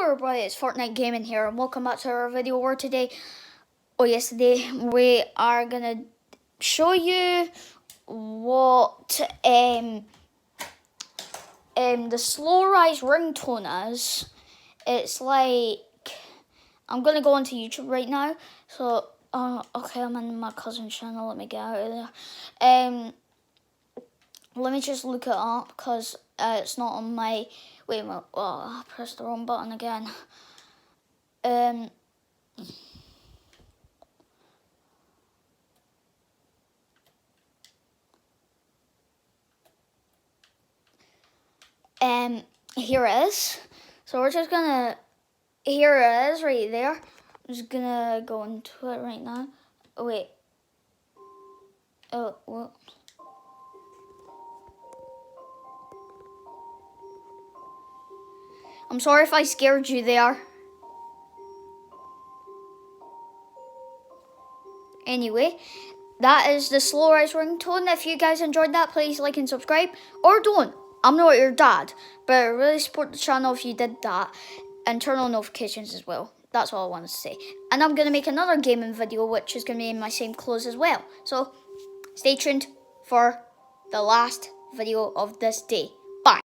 everybody, it's Fortnite Gaming here, and welcome back to our video where today, yesterday, we are gonna show you what the slow rise ringtone is. It's like, I'm gonna go onto YouTube right now, so, okay, I'm in my cousin's channel, let me get out of there. Let me just look it up, because it's not on my, wait a minute, I pressed the wrong button again. Here it is. So we're just gonna, here it is right there. I'm just gonna go into it right now. Oh, wait. Oh, what? I'm sorry if I scared you there. Anyway, that is the slow rise ringtone. If you guys enjoyed that, please like and subscribe. Or don't. I'm not your dad. But I really support the channel if you did that. And turn on notifications as well. That's all I wanted to say. And I'm going to make another gaming video, which is going to be in my same clothes as well. So, stay tuned for the last video of this day.